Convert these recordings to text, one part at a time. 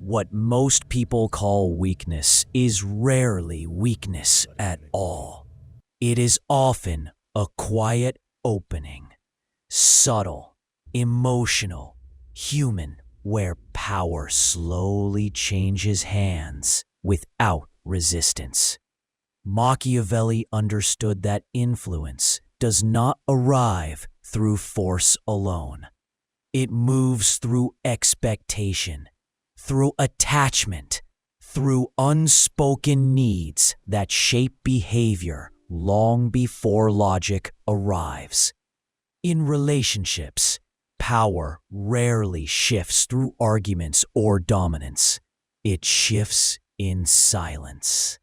What most people call weakness is rarely weakness at all. It is often a quiet opening, subtle, emotional, human, where power slowly changes hands without resistance. Machiavelli understood that influence does not arrive through force alone. It moves through expectation, through attachment, through unspoken needs that shape behavior long before logic arrives. In relationships, power rarely shifts through arguments or dominance. It shifts in silence,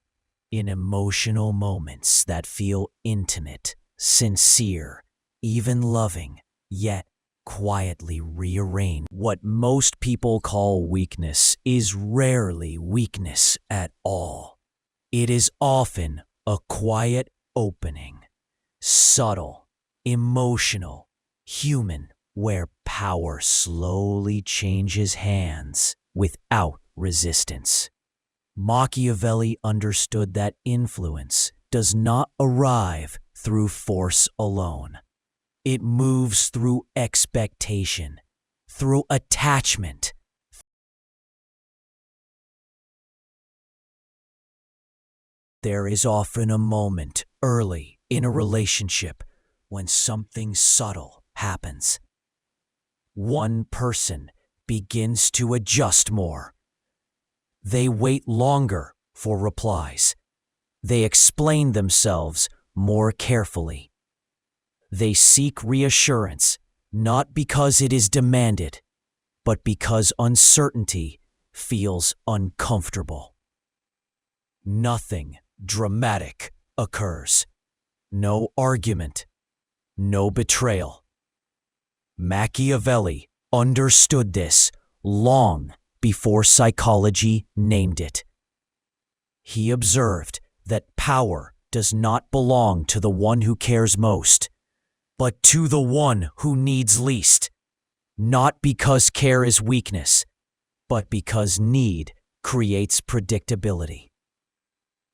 in emotional moments that feel intimate, sincere, even loving, yet quietly rearrange. What most people call weakness is rarely weakness at all. It is often a quiet opening, subtle, emotional, human, where power slowly changes hands without resistance. Machiavelli understood that influence does not arrive through force alone. It moves through expectation, through attachment. There is often a moment early in a relationship when something subtle happens. One person begins to adjust more. They wait longer for replies. They explain themselves more carefully. They seek reassurance, not because it is demanded, but because uncertainty feels uncomfortable. Nothing dramatic occurs. No argument, no betrayal. Machiavelli understood this long before psychology named it. He observed that power does not belong to the one who cares most, but to the one who needs least, not because care is weakness, but because need creates predictability.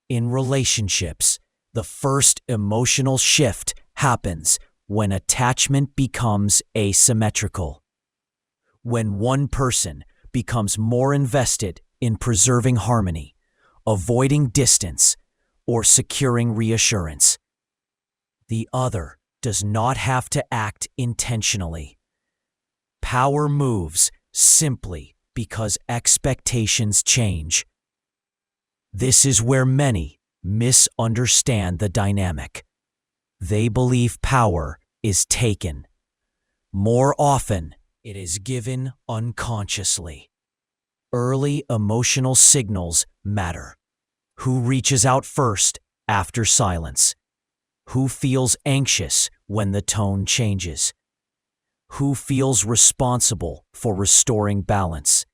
In relationships, the first emotional shift happens when attachment becomes asymmetrical. When one person becomes more invested in preserving harmony, avoiding distance, or securing reassurance. The other does not have to act intentionally. Power moves simply because expectations change. This is where many misunderstand the dynamic. They believe power is taken. More often, it is given unconsciously. Early emotional signals matter. Who reaches out first after silence? Who feels anxious when the tone changes? Who feels responsible for restoring balance?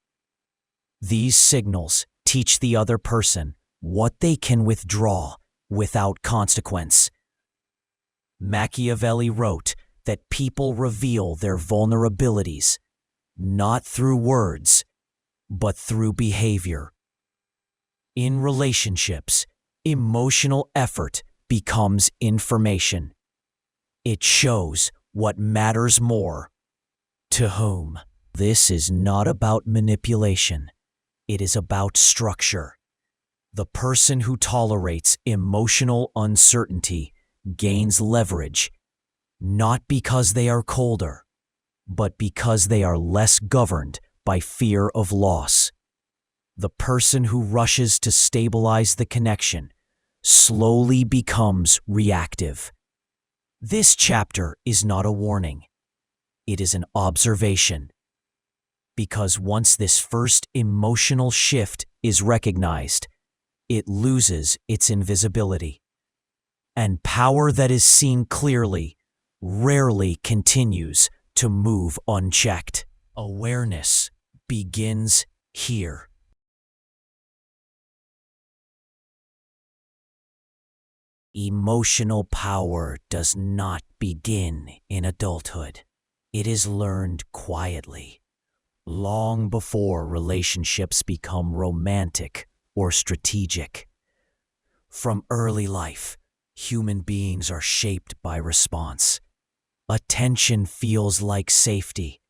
These signals teach the other person what they can withdraw without consequence. Machiavelli wrote that people reveal their vulnerabilities not through words, but through behavior. In relationships, emotional effort becomes information. It shows what matters more to whom. This is not about manipulation. It is about structure. The person who tolerates emotional uncertainty gains leverage, not because they are colder, but because they are less governed by fear of loss. The person who rushes to stabilize the connection slowly becomes reactive. This chapter is not a warning. It is an observation. Because once this first emotional shift is recognized, it loses its invisibility. And power that is seen clearly rarely continues to move unchecked. Awareness begins here. Emotional power does not begin in adulthood. It is learned quietly, long before relationships become romantic or strategic. From early life, human beings are shaped by response. Attention feels like safety.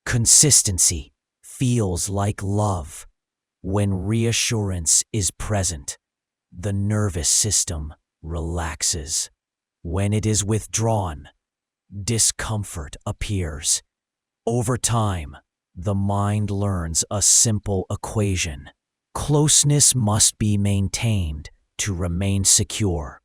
Consistency feels like love. When reassurance is present, the nervous system relaxes. When it is withdrawn, discomfort appears. Over time, the mind learns a simple equation. Closeness must be maintained to remain secure.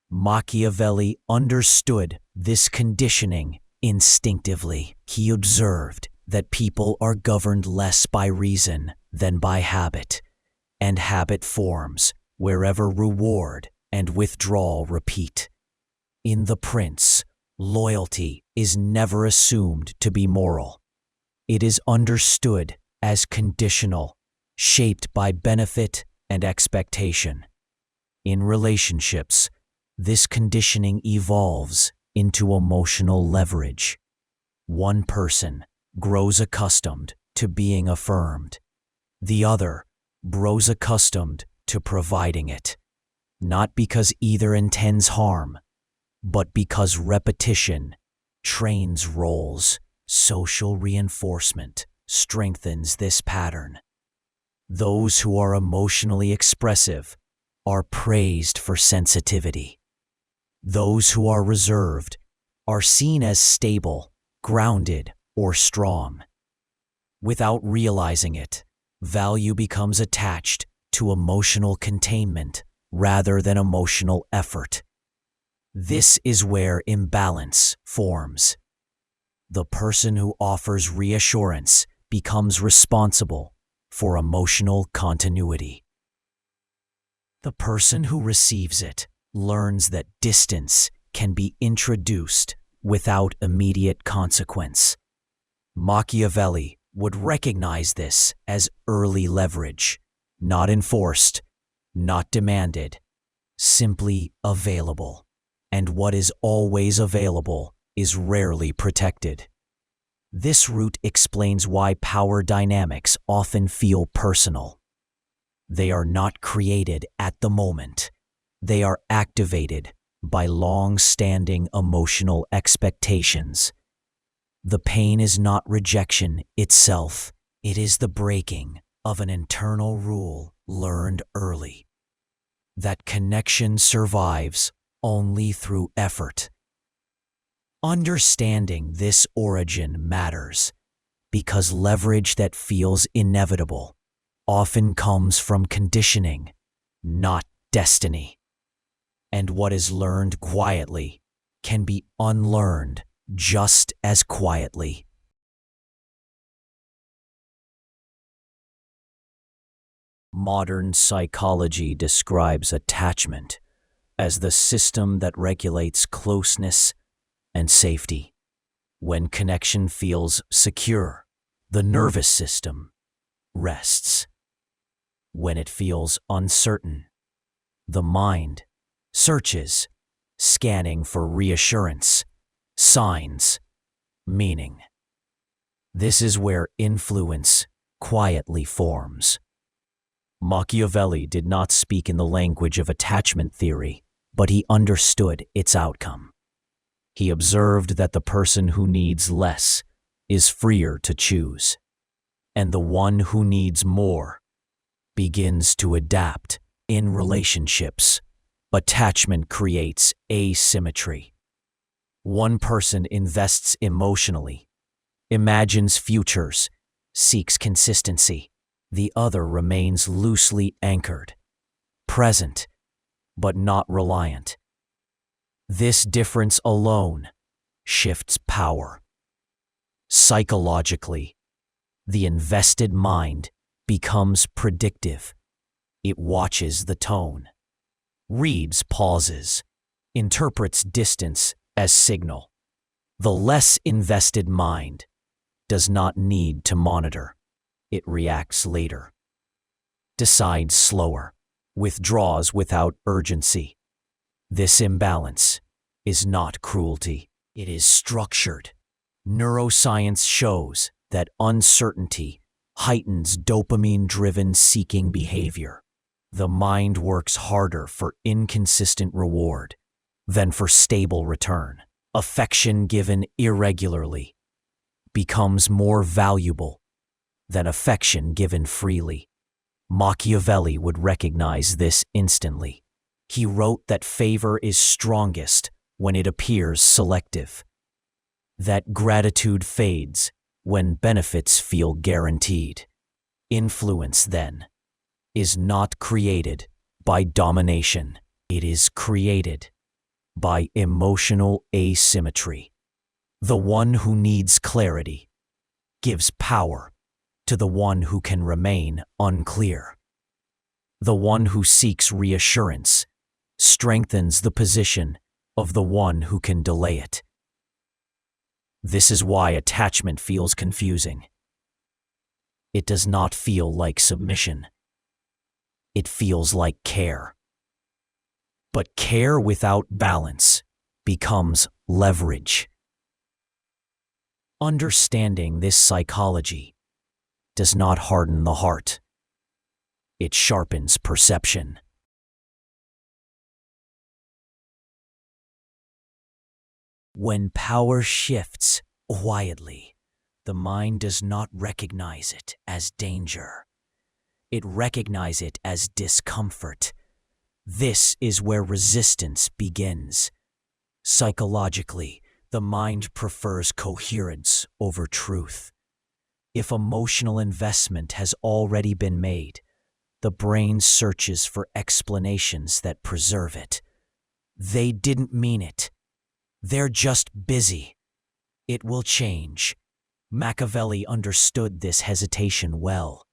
Machiavelli understood this conditioning instinctively. He observed that people are governed less by reason than by habit, and habit forms wherever reward and withdrawal repeat. In The Prince, loyalty is never assumed to be moral. It is understood as conditional, shaped by benefit and expectation. In relationships, this conditioning evolves into emotional leverage. One person grows accustomed to being affirmed. The other grows accustomed to providing it, not because either intends harm, but because repetition trains roles. Social reinforcement strengthens this pattern. Those who are emotionally expressive are praised for sensitivity. Those who are reserved are seen as stable, grounded, or strong. Without realizing it, value becomes attached to emotional containment rather than emotional effort. This is where imbalance forms. The person who offers reassurance becomes responsible for emotional continuity. The person who receives it learns that distance can be introduced without immediate consequence. Machiavelli would recognize this as early leverage, not enforced, not demanded, simply available. And what is always available is rarely protected. This route explains why power dynamics often feel personal. They are not created at the moment. They are activated by long-standing emotional expectations. The pain is not rejection itself. It is the breaking of an internal rule learned early. That connection survives only through effort. Understanding this origin matters because leverage that feels inevitable often comes from conditioning, not destiny. And what is learned quietly can be unlearned just as quietly. Modern psychology describes attachment as the system that regulates closeness and safety. When connection feels secure, the nervous system rests. When it feels uncertain, the mind searches, scanning for reassurance, signs, meaning. This is where influence quietly forms. Machiavelli did not speak in the language of attachment theory, but he understood its outcome. He observed that the person who needs less is freer to choose, and the one who needs more begins to adapt. In relationships, attachment creates asymmetry. One person invests emotionally, imagines futures, seeks consistency. The other remains loosely anchored, present, but not reliant. This difference alone shifts power. Psychologically, the invested mind becomes predictive. It watches the tone, reads pauses, interprets distance as signal. The less invested mind does not need to monitor. It reacts later, decides slower, withdraws without urgency. This imbalance is not cruelty. It is structured. Neuroscience shows that uncertainty heightens dopamine-driven seeking behavior. The mind works harder for inconsistent reward than for stable return. Affection given irregularly becomes more valuable than affection given freely. Machiavelli would recognize this instantly. He wrote that favor is strongest when it appears selective, that gratitude fades when benefits feel guaranteed. Influence, then, is not created by domination. It is created by emotional asymmetry. The one who needs clarity gives power to the one who can remain unclear. The one who seeks reassurance strengthens the position of the one who can delay it. This is why attachment feels confusing. It does not feel like submission. It feels like care. But care without balance becomes leverage. Understanding this psychology does not harden the heart. It sharpens perception. When power shifts quietly, the mind does not recognize it as danger. It recognizes it as discomfort. This is where resistance begins. Psychologically, the mind prefers coherence over truth. If emotional investment has already been made, the brain searches for explanations that preserve it. They didn't mean it. They're just busy. It will change. Machiavelli understood this hesitation well.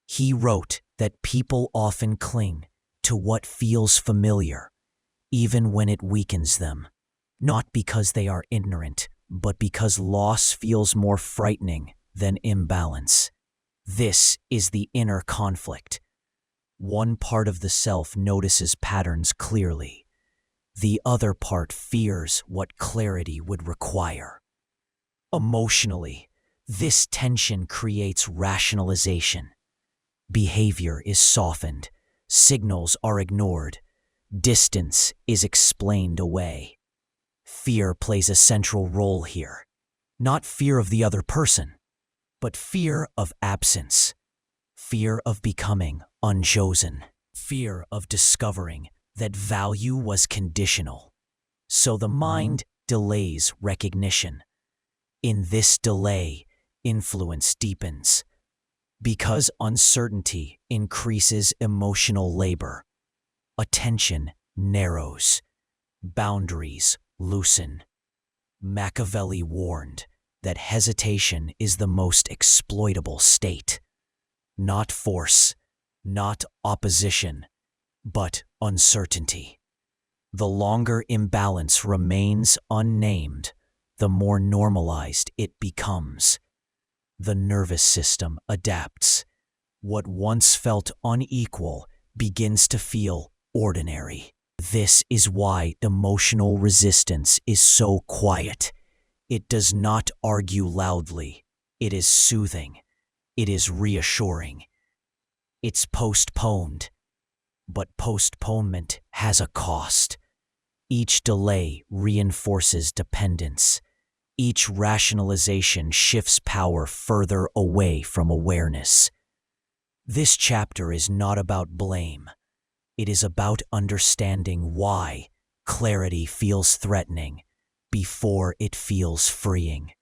He wrote that people often cling to what feels familiar, even when it weakens them, not because they are ignorant, but because loss feels more frightening than imbalance. This is the inner conflict. One part of the self notices patterns clearly. The other part fears what clarity would require. Emotionally, this tension creates rationalization. Behavior is softened, signals are ignored, distance is explained away. Fear plays a central role here. Not fear of the other person, but fear of absence, fear of becoming unchosen, fear of discovering that value was conditional. So the mind delays recognition. In this delay, influence deepens. Because uncertainty increases emotional labor, attention narrows, boundaries loosen. Machiavelli warned that hesitation is the most exploitable state. Not force, not opposition, but uncertainty. The longer imbalance remains unnamed, the more normalized it becomes. The nervous system adapts. What once felt unequal begins to feel ordinary. This is why emotional resistance is so quiet. It does not argue loudly. It is soothing. It is reassuring. It's postponed. But postponement has a cost. Each delay reinforces dependence. Each rationalization shifts power further away from awareness. This chapter is not about blame. It is about understanding why clarity feels threatening before it feels freeing.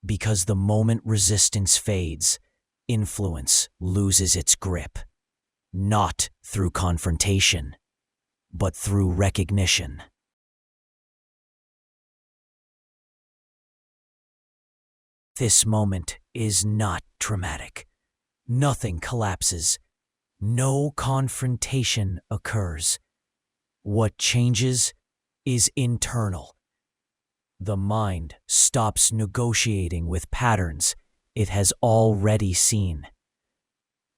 Because the moment resistance fades, influence loses its grip. Not through confrontation, but through recognition. This moment is not dramatic. Nothing collapses. No confrontation occurs. What changes is internal. The mind stops negotiating with patterns it has already seen.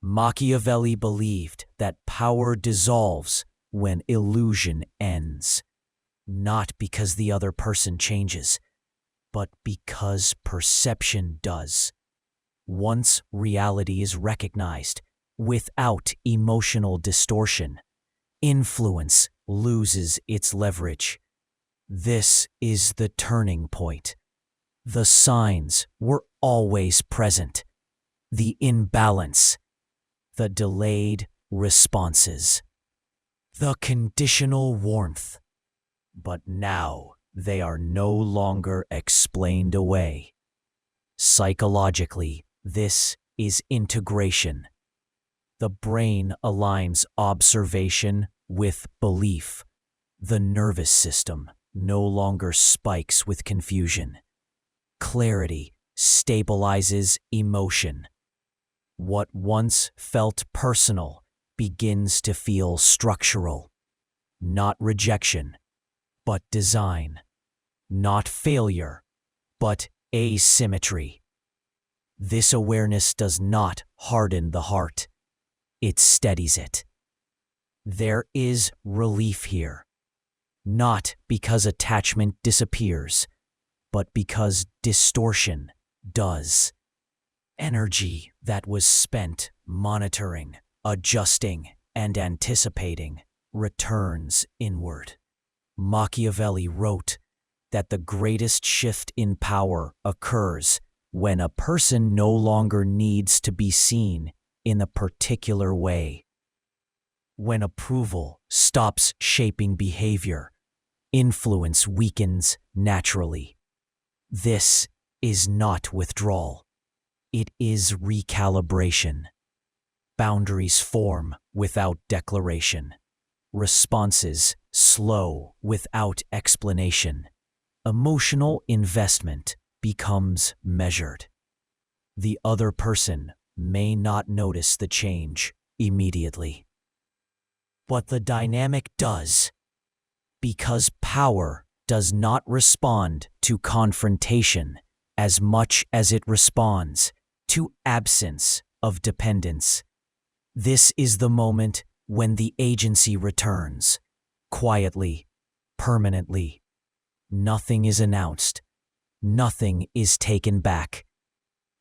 Machiavelli believed that power dissolves when illusion ends, not because the other person changes, but because perception does. Once reality is recognized, without emotional distortion, influence loses its leverage. This is the turning point. The signs were always present. The imbalance, the delayed responses, the conditional warmth. But now they are no longer explained away. Psychologically, this is integration. The brain aligns observation with belief. The nervous system no longer spikes with confusion. Clarity stabilizes emotion. What once felt personal begins to feel structural. Not rejection, but design. Not failure, but asymmetry. This awareness does not harden the heart. It steadies it. There is relief here, not because attachment disappears, but because distortion does. Energy that was spent monitoring, adjusting, and anticipating returns inward. Machiavelli wrote that the greatest shift in power occurs when a person no longer needs to be seen in a particular way. When approval stops shaping behavior, influence weakens naturally. This is not withdrawal. It is recalibration. Boundaries form without declaration. Responses slow without explanation. Emotional investment becomes measured. The other person may not notice the change immediately, but the dynamic does, because power does not respond to confrontation as much as it responds to absence of dependence. This is the moment when the agency returns, quietly, permanently. Nothing is announced. Nothing is taken back.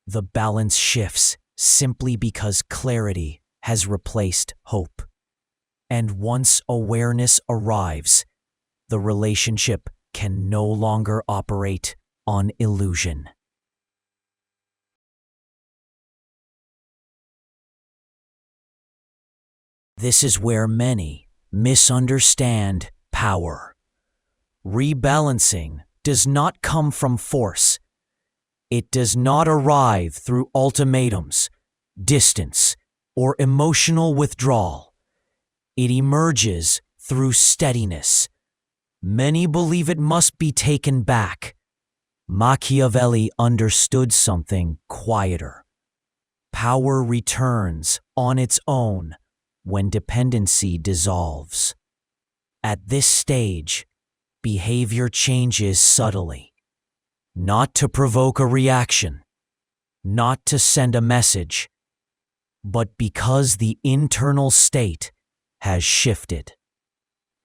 The balance shifts simply because clarity has replaced hope. And once awareness arrives, the relationship can no longer operate on illusion. This is where many misunderstand power. Rebalancing does not come from force. It does not arrive through ultimatums, distance, or emotional withdrawal. It emerges through steadiness. Many believe it must be taken back. Machiavelli understood something quieter. Power returns on its own when dependency dissolves. At this stage, behavior changes subtly, not to provoke a reaction, not to send a message, but because the internal state has shifted.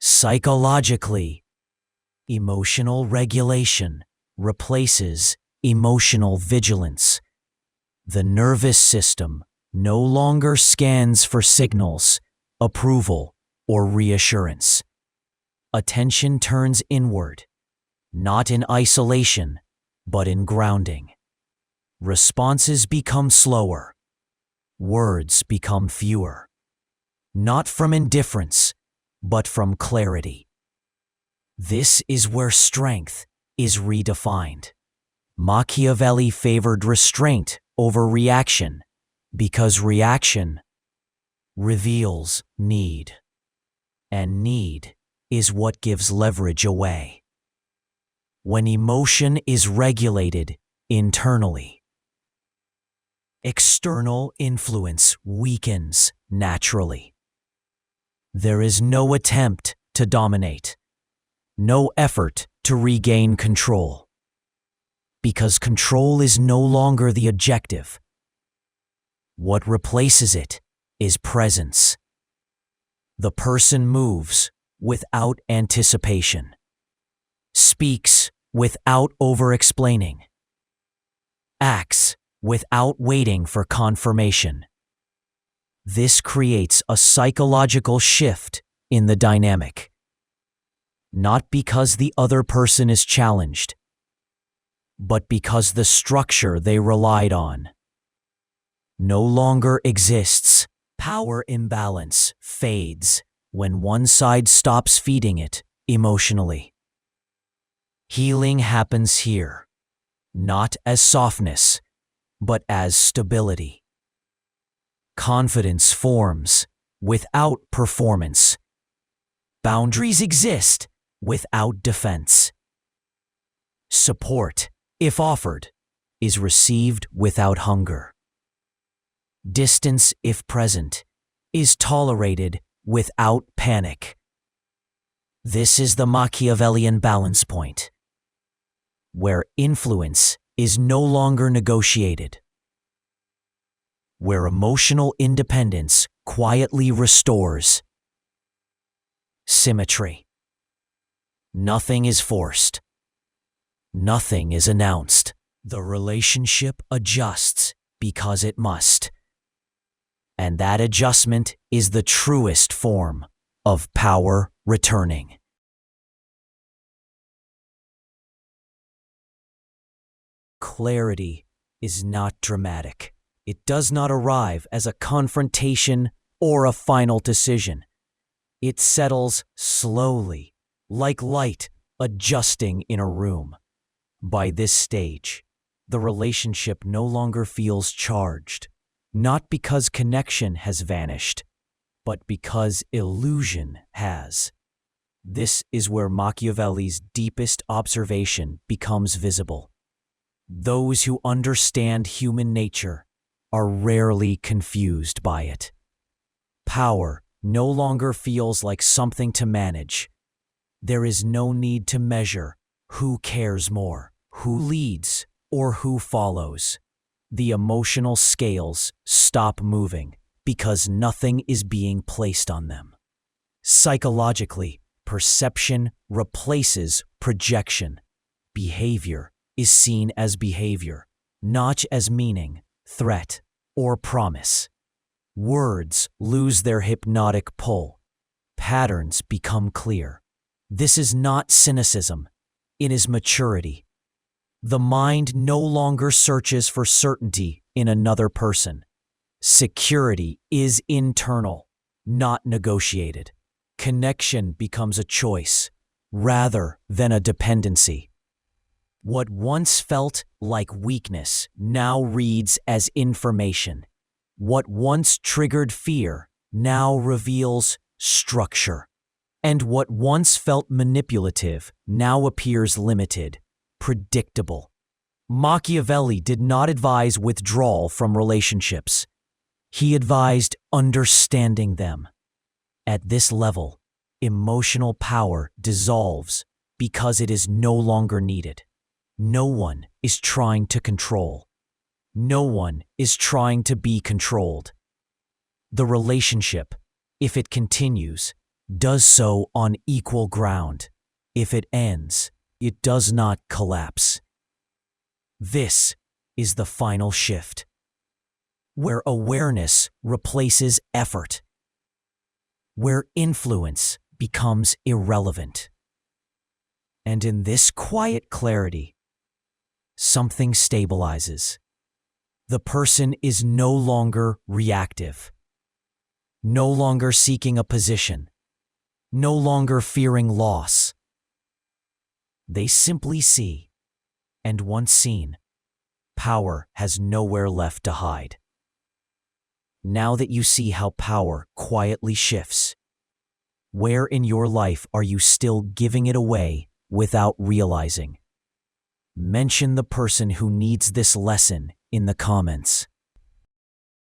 Psychologically, emotional regulation replaces emotional vigilance. The nervous system no longer scans for signals, approval, or reassurance. Attention turns inward, not in isolation, but in grounding. Responses become slower. Words become fewer. Not from indifference, but from clarity. This is where strength is redefined. Machiavelli favored restraint over reaction because reaction reveals need, and need is what gives leverage away. When emotion is regulated internally, external influence weakens naturally. There is no attempt to dominate, no effort to regain control, because control is no longer the objective. What replaces it is presence. The person moves without anticipation, speaks without over-explaining, acts without waiting for confirmation. This creates a psychological shift in the dynamic. Not because the other person is challenged, but because the structure they relied on no longer exists. Power imbalance fades when one side stops feeding it emotionally. Healing happens here, not as softness, but as stability. Confidence forms without performance. Boundaries exist without defense. Support, if offered, is received without hunger. Distance, if present, is tolerated without panic. This is the Machiavellian balance point, where influence is no longer negotiated, where emotional independence quietly restores symmetry. Nothing is forced. Nothing is announced. The relationship adjusts because it must. And that adjustment is the truest form of power returning. Clarity is not dramatic. It does not arrive as a confrontation or a final decision. It settles slowly, like light adjusting in a room. By this stage, the relationship no longer feels charged. Not because connection has vanished, but because illusion has. This is where Machiavelli's deepest observation becomes visible. Those who understand human nature are rarely confused by it. Power no longer feels like something to manage. There is no need to measure who cares more, who leads, or who follows. The emotional scales stop moving because nothing is being placed on them. Psychologically, perception replaces projection. Behavior is seen as behavior, not as meaning, threat, or promise. Words lose their hypnotic pull. Patterns become clear. This is not cynicism. It is maturity. The mind no longer searches for certainty in another person. Security is internal, not negotiated. Connection becomes a choice rather than a dependency. What once felt like weakness now reads as information. What once triggered fear now reveals structure. And what once felt manipulative now appears limited, predictable. Machiavelli did not advise withdrawal from relationships. He advised understanding them. At this level, emotional power dissolves because it is no longer needed. No one is trying to control. No one is trying to be controlled. The relationship, if it continues, does so on equal ground. If it ends, it does not collapse. This is the final shift, where awareness replaces effort, where influence becomes irrelevant. And in this quiet clarity, something stabilizes. The person is no longer reactive, no longer seeking a position, no longer fearing loss. They simply see, and once seen, power has nowhere left to hide. Now that you see how power quietly shifts, where in your life are you still giving it away without realizing? Mention the person who needs this lesson in the comments.